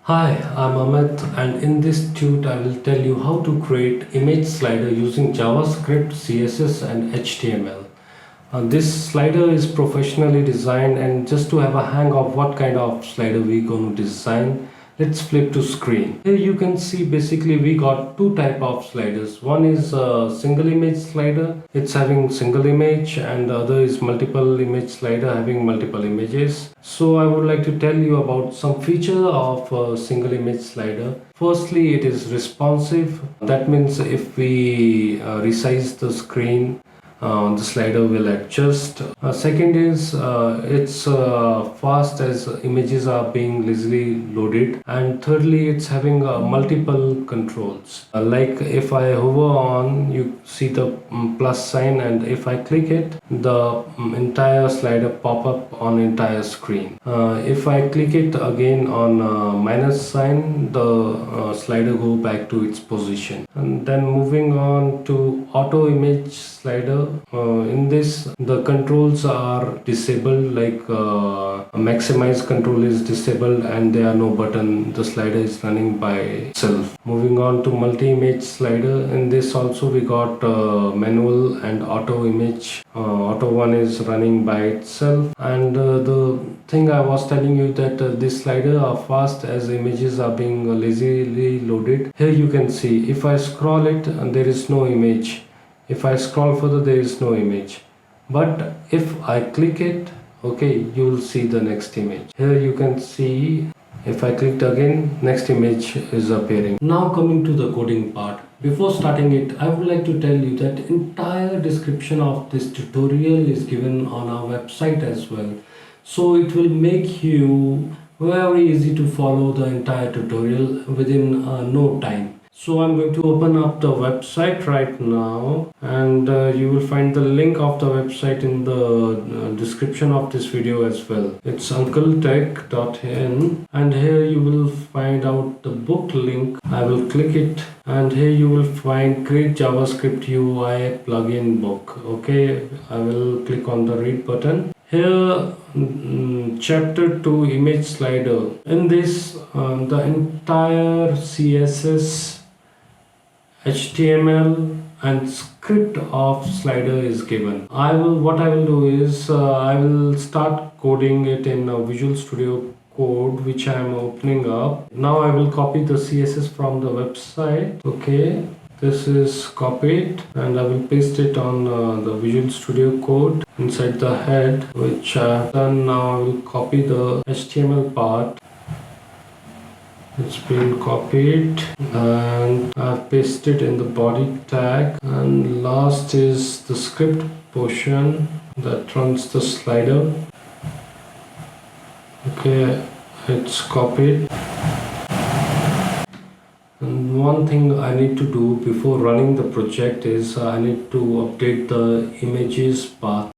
Hi, I'm Amit, and in this tute I will tell you how to create image slider using JavaScript, CSS and HTML. This slider is professionally designed, and just to have a hang of what kind of slider we're going to design, let's flip to screen. Here you can see basically we got two type of sliders. One is a single image slider, it's having single image, and the other is multiple image slider having multiple images. So I would like to tell you about some feature of a single image slider. Firstly, it is responsive. That means if we resize the screen, the slider will adjust. Second is it's fast as images are being lazily loaded, and thirdly it's having multiple controls. Like if I hover on, you see the plus sign, and if I click it, the entire slider pop up on entire screen. If I click it again on minus sign, the slider go back to its position. And then moving on to auto image slider. In this, the controls are disabled, like maximize control is disabled and there are no button. The slider is running by itself. Moving on to multi-image slider. In this also we got manual and auto image. Auto one is running by itself, and the thing I was telling you that this slider are fast as images are being lazily loaded. Here you can see if I scroll it and there is no image. If I scroll further, there is no image, but if I click it, okay, you will see the next image. Here you can see if I clicked again, next image is appearing. Now coming to the coding part. Before starting it, I would like to tell you that entire description of this tutorial is given on our website as well. So it will make you very easy to follow the entire tutorial within no time. So I'm going to open up the website right now, and you will find the link of the website in the description of this video as well. It's uncletech.in, and here you will find out the book link. I will click it, and here you will find Create JavaScript UI plugin book. Okay, I will click on the read button. Here chapter 2 image slider. In this the entire CSS, HTML and script of slider is given. What I will do is I will start coding it in Visual Studio Code, which I am opening up. Now I will copy the CSS from the website. Okay, this is copied, and I will paste it on the Visual Studio Code inside the head, which I have done. Now I will copy the HTML part. It's been copied, and I've pasted in the body tag, and last is the script portion that runs the slider. Okay, it's copied. And one thing I need to do before running the project is I need to update the images path.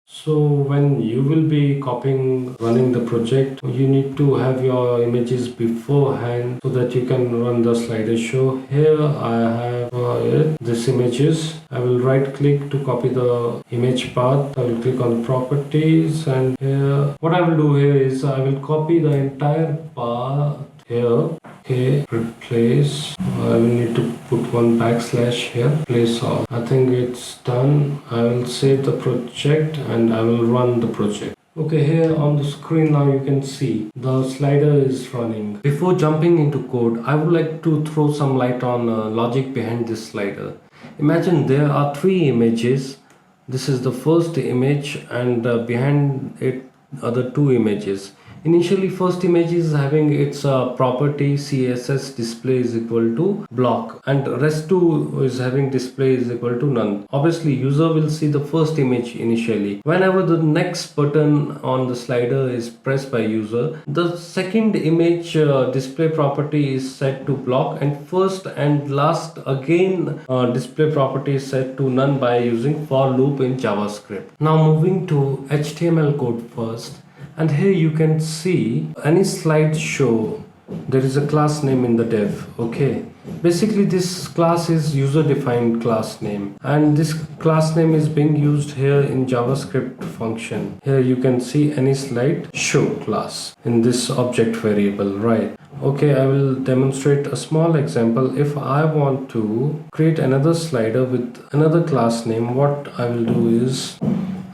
So when you will be running the project, you need to have your images beforehand so that you can run the slider show. Here I have this images. I will right click to copy the image path. I will click on properties, and here what I will do here is I will copy the entire path here. Okay, replace. I will need to put one backslash here. Place all. I think it's done. I will save the project and I will run the project. Okay, here on the screen now you can see the slider is running. Before jumping into code, I would like to throw some light on logic behind this slider. Imagine there are three images. This is the first image, and behind it other two images. Initially, first image is having its property CSS display is equal to block, and rest two is having display is equal to none. Obviously, user will see the first image initially. Whenever the next button on the slider is pressed by user, the second image display property is set to block, and first and last again display property is set to none by using for loop in JavaScript. Now moving to HTML code first. And here you can see any slide show, there is a class name in the div. Okay, basically this class is user defined class name, and this class name is being used here in JavaScript function. Here you can see any slide show class in this object variable, right? Okay, I will demonstrate a small example. If I want to create another slider with another class name, what I will do is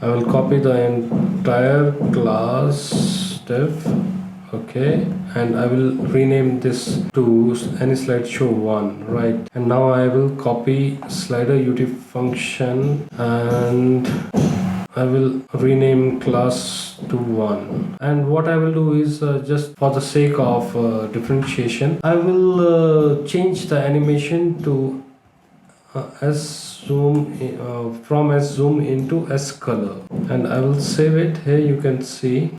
I will copy the entire class div, okay, and I will rename this to any slide show 1, right? And now I will copy slider ut function and I will rename class to 1. And what I will do is just for the sake of differentiation, I will change the animation to S zoom from S zoom into S color, and I will save it. Here you can see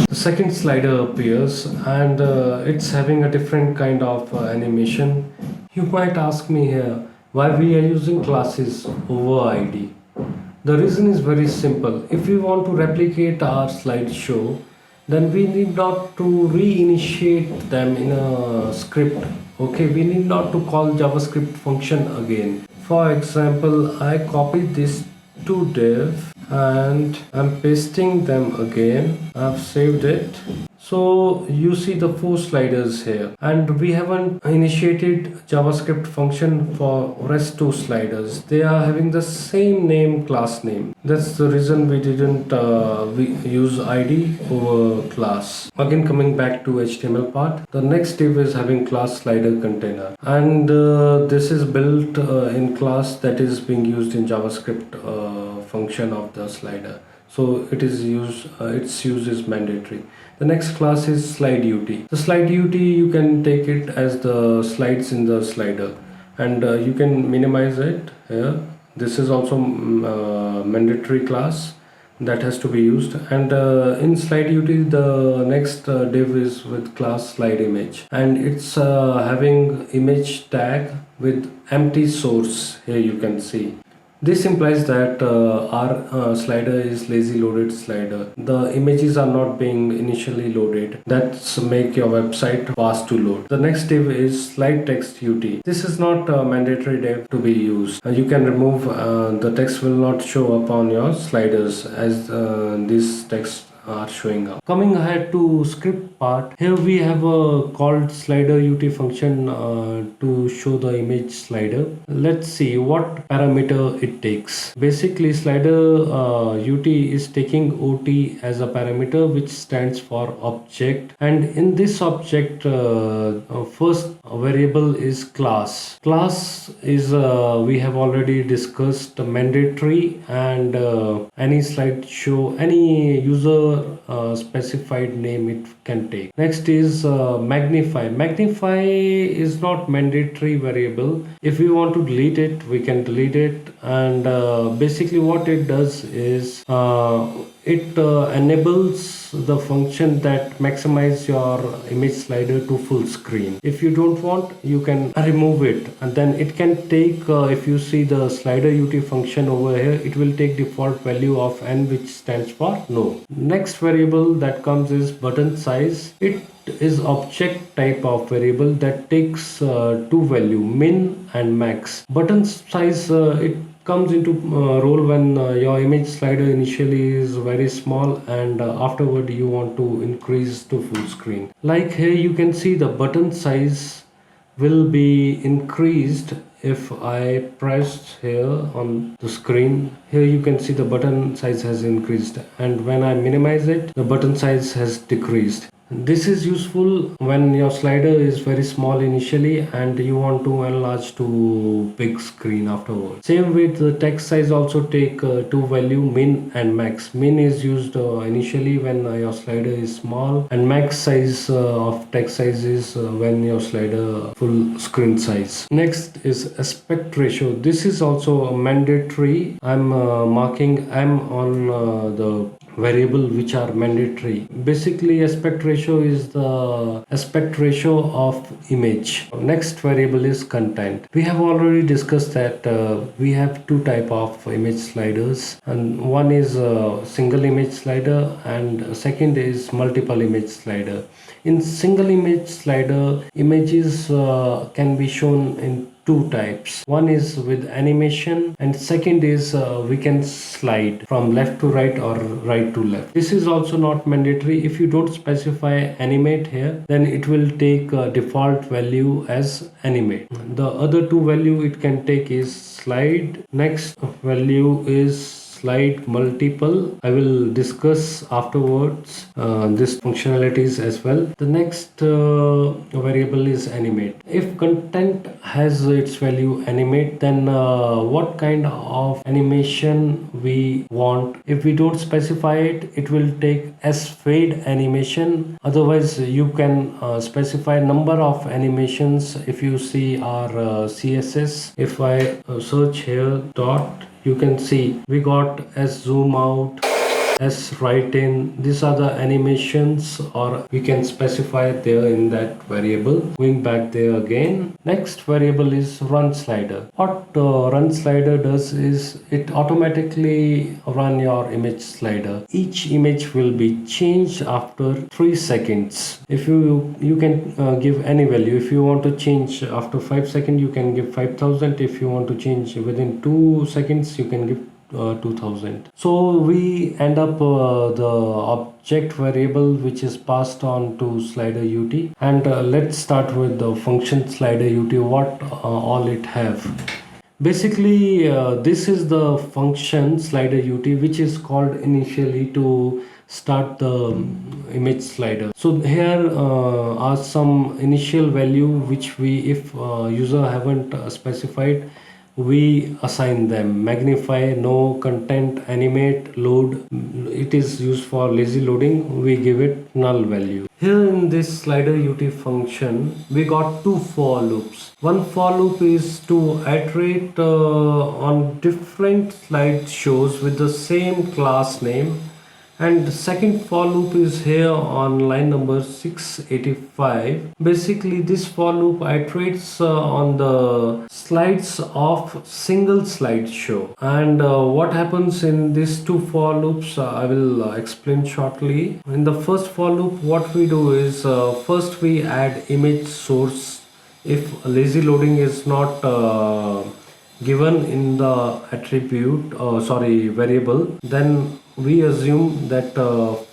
the second slider appears, and it's having a different kind of animation. You might ask me here why we are using classes over ID. The reason is very simple. If we want to replicate our slideshow, then we need not to reinitiate them in a script. Okay, we need not to call JavaScript function again. For example, I copied this to div and I'm pasting them again. I've saved it. So you see the 4 sliders here, and we haven't initiated JavaScript function for rest 2 sliders. They are having the same name, class name. That's the reason we didn't we use ID over class. Again, coming back to HTML part, the next div is having class slider container, and this is built in class that is being used in JavaScript function of the slider. So it is used, its use is mandatory. The next class is slide ut. The slide ut, you can take it as the slides in the slider, and you can minimize it here. This is also mandatory class that has to be used. And in slide ut, the next div is with class slide image, and it's having image tag with empty source. Here you can see. This implies that our slider is lazy loaded slider. The images are not being initially loaded. That's make your website fast to load. The next div is slide text ut. This is not a mandatory div to be used. You can remove the text will not show up on your sliders as this text are showing up. Coming ahead to script part, here we have a called slider ut function to show the image slider. Let's see what parameter it takes. Basically, slider ut is taking ot as a parameter, which stands for object, and in this object first variable is class. Class is we have already discussed mandatory, and any slideshow, any user specified name it can take. Next is magnify. Magnify is not mandatory variable. If we want to delete it, we can delete it, and basically what it does is it enables the function that maximize your image slider to full screen. If you don't want, you can remove it, and then it can take if you see the slider ut function over here, it will take default value of n, which stands for no. Next variable that comes is button size. It is object type of variable that takes two value, min and max. Button size it comes into role when your image slider initially is very small, and afterward you want to increase to full screen. Like here you can see the button size will be increased if I pressed here on the screen. Here you can see the button size has increased, and when I minimize it, the button size has decreased. This is useful when your slider is very small initially and you want to enlarge to big screen afterwards. Same with the text size, also take two value, min and max. Min is used initially when your slider is small, and max size of text size is when your slider full screen size. Next is aspect ratio. This is also mandatory. I'm marking M on the variable which are mandatory. Basically, aspect ratio is the aspect ratio of image. Next variable is content. We have already discussed that we have two type of image sliders, and one is a single image slider and second is multiple image slider. In single image slider, images can be shown in two types. One is with animation, and second is we can slide from left to right or right to left. This is also not mandatory. If you don't specify animate here, then it will take default value as animate. The other two value it can take is slide. Next value is slide multiple. I will discuss afterwards this functionalities as well. The next variable is animate. If content has its value animate, then what kind of animation we want. If we don't specify it, it will take as fade animation. Otherwise you can specify number of animations. If you see our CSS, if I search here dot, you can see we got as zoom out, as right in. These are the animations, or we can specify there in that variable. Going back there again, next variable is run slider. What run slider does is it automatically run your image slider. Each image will be changed after 3 seconds. If you can give any value. If you want to change after 5 seconds, you can give 5000. If you want to change within 2 seconds, you can give 2000. So we end up the object variable which is passed on to slider ut, and let's start with the function slider ut. What all it have. Basically this is the function slider ut, which is called initially to start the image slider. So here are some initial value which we, if user haven't specified, we assign them. Magnify, no, content, animate, load. It is used for lazy loading. We give it null value. Here in this slider ut function, we got two for loops. One for loop is to iterate on different slide shows with the same class name, and the second for loop is here on line number 685. Basically this for loop iterates on the slides of single slide show. And what happens in these two for loops, I will explain shortly. In the first for loop, what we do is first we add image source. If lazy loading is not given in the attribute variable, then we assume that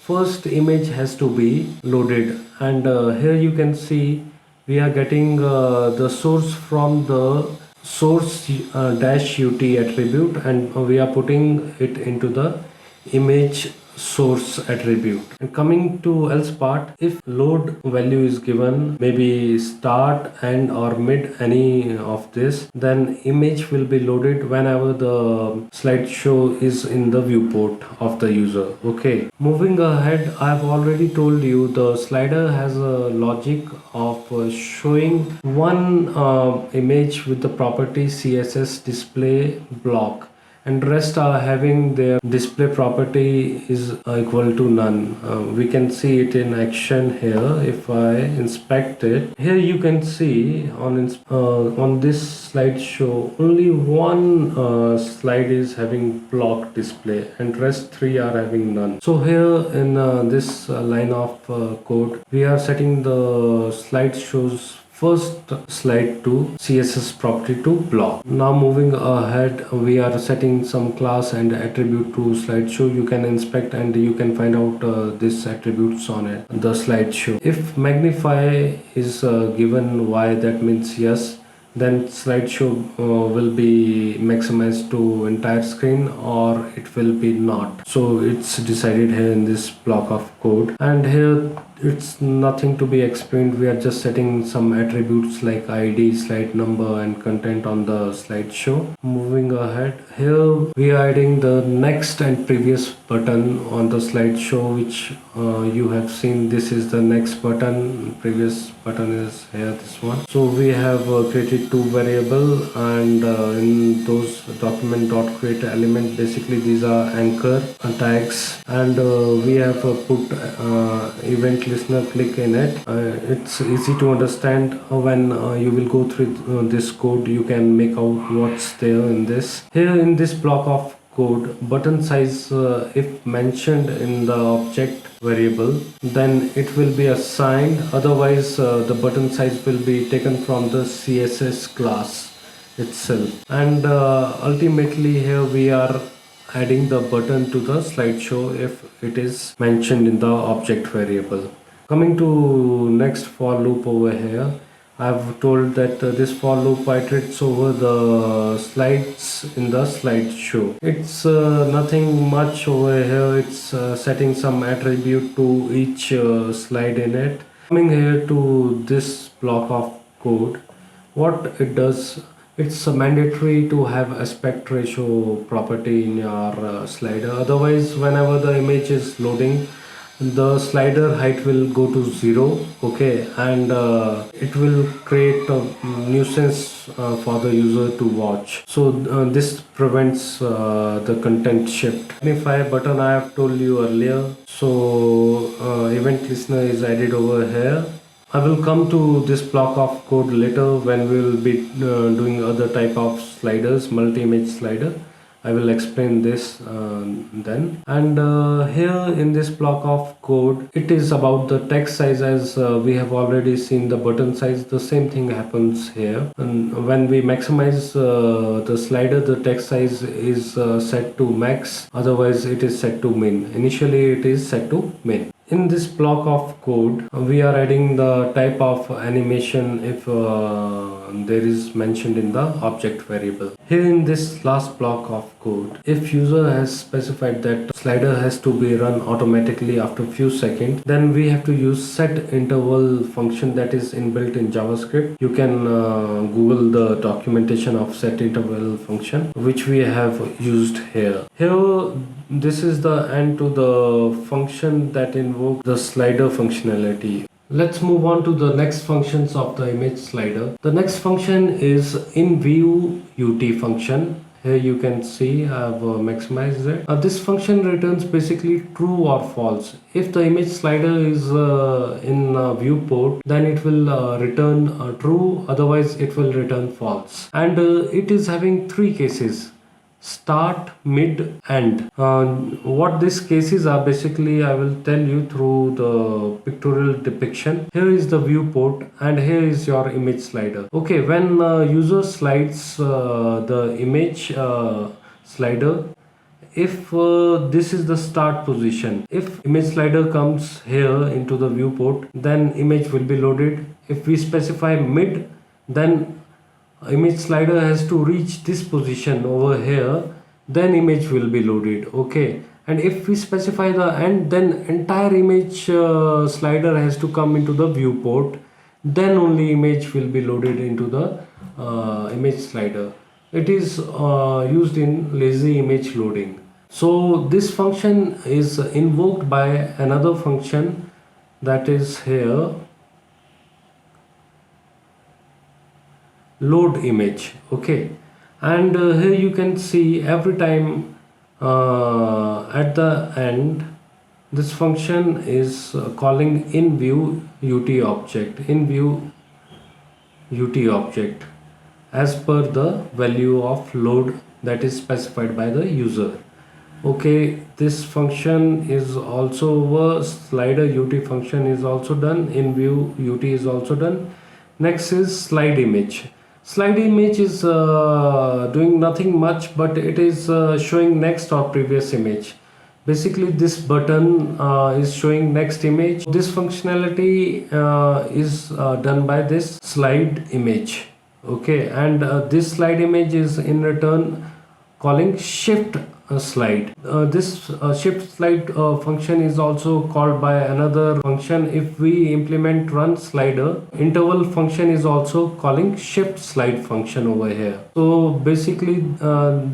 first image has to be loaded. And here you can see we are getting the source from the source dash ut attribute, and we are putting it into the image source attribute. And coming to else part, if load value is given, maybe start, end or mid, any of this, then image will be loaded whenever the slideshow is in the viewport of the user. Okay, moving ahead, I've already told you the slider has a logic of showing one image with the property CSS display block, and rest are having their display property is equal to none. We can see it in action here. If I inspect it, here you can see on this slideshow only one slide is having block display, and rest three are having none. So here in this line of code, we are setting the slideshows first slide to CSS property to block. Now moving ahead, we are setting some class and attribute to slideshow. You can inspect and you can find out these attributes on it, the slideshow. If magnify is given Y, that means yes, then slideshow will be maximized to entire screen, or it will be not. So it's decided here in this block of code, and here it's nothing to be explained. We are just setting some attributes like ID, slide number and content on the slideshow. Moving ahead, here we are adding the next and previous button on the slideshow, which you have seen. This is the next button, previous button is here, this one. So we have created two variable, and in those document.create element, basically these are anchor tags, and we have put event listener click in it. It's easy to understand. When you will go through this code, you can make out what's there in this. Here in this block of code, button size, if mentioned in the object variable, then it will be assigned. Otherwise the button size will be taken from the CSS class. itself. And ultimately here we are adding the button to the slideshow if it is mentioned in the object variable. Coming to next for loop over here, I've told that this for loop iterates over the slides in the slideshow. It's nothing much over here. It's setting some attribute to each slide in it. Coming here to this block of code, what it does, it's mandatory to have aspect ratio property in your slider. Otherwise, whenever the image is loading, the slider height will go to 0, okay, and it will create a nuisance for the user to watch. So this prevents the content shift. Magnify button I have told you earlier. So event listener is added over here. I will come to this block of code later when we will be doing other type of sliders, multi-image slider. I will explain this then. And here in this block of code, it is about the text size. As we have already seen the button size, the same thing happens here. And when we maximize the slider, the text size is set to max, otherwise it is set to min. Initially it is set to min. In this block of code, we are adding the type of animation if there is mentioned in the object variable. Here in this last block of code, if user has specified that slider has to be run automatically after few seconds, then we have to use set interval function that is inbuilt in JavaScript. You can Google the documentation of set interval function, which we have used here. Here, this is the end to the function that invokes the slider functionality. Let's move on to the next functions of the image slider. The next function is InViewUT function. Here you can see I have maximized it. This function returns basically true or false. If the image slider is in viewport, then it will return true, otherwise it will return false. And it is having three cases: start, mid, end. What these cases are, basically I will tell you through the pictorial depiction. Here is the viewport and here is your image slider. Okay, when user slides the image slider, if this is the start position, if image slider comes here into the viewport, then image will be loaded. If we specify mid, then image slider has to reach this position over here, then image will be loaded. Okay, and if we specify the end, then entire image slider has to come into the viewport, then only image will be loaded into the image slider. It is used in lazy image loading. So this function is invoked by another function that is here, load image. Okay, and here you can see every time at the end, this function is calling InViewUT object as per the value of load that is specified by the user. Okay, this function is also over, slider UT function is also done, InViewUT is also done. Next is slide image. Slide image is doing nothing much, but it is showing next or previous image. Basically this button is showing next image. This functionality is done by this slide image. Okay, and this slide image is in return calling shift slide. This shift slide function is also called by another function. If we implement run slider, interval function is also calling shift slide function over here. So basically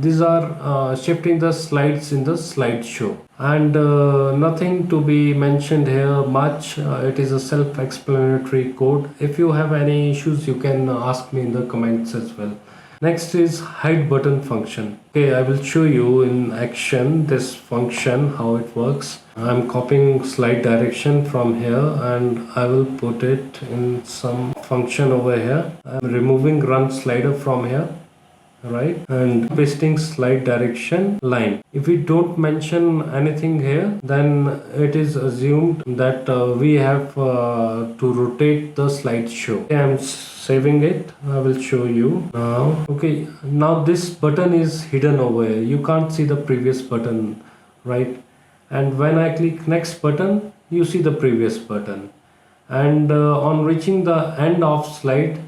these are shifting the slides in the slideshow, and nothing to be mentioned here much. It is a self-explanatory code. If you have any issues, you can ask me in the comments as well. Next is hide button function. Okay, I will show you in action this function, how it works. I'm copying slide direction from here and I will put it in some function over here. I'm removing run slider from here. right? And pasting slide direction line. If we don't mention anything here, then it is assumed that we have to rotate the slideshow. Okay, I'm saving it. I will show you now. Okay, now this button is hidden over here. You can't see the previous button, right? And when I click next button, you see the previous button. And on reaching the end of slide,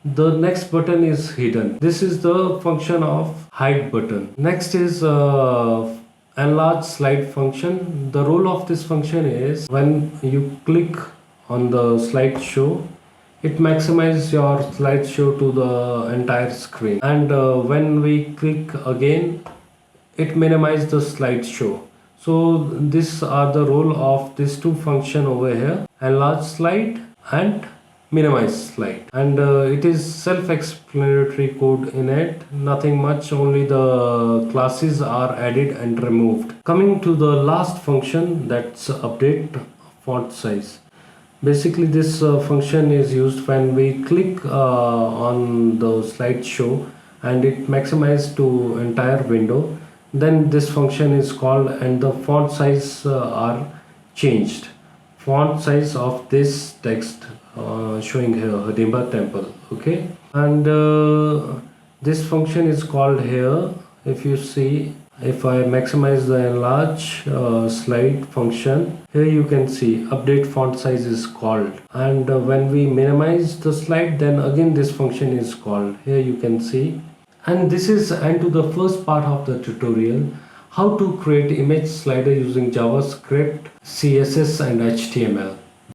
the next button is hidden. This is the function of hide button. Next is enlarge slide function. The role of this function is when you click on the slideshow, it maximizes your slideshow to the entire screen. And when we click again, it minimizes the slideshow. So these are the role of these two function over here: enlarge slide and minimize slide. And it is self-explanatory code in it, nothing much, only the classes are added and removed. Coming to the last function, that's update font size. Basically this function is used when we click on the slideshow and it maximizes to entire window. Then this function is called and the font size are changed. Font size of this text showing here Hidimba temple. Okay, and this function is called here. If you see, if I maximize the enlarge slide function, here you can see update font size is called. And when we minimize the slide, then again this function is called. Here you can see. And this is end to the first part of the tutorial, how to create image slider using JavaScript, CSS and HTML.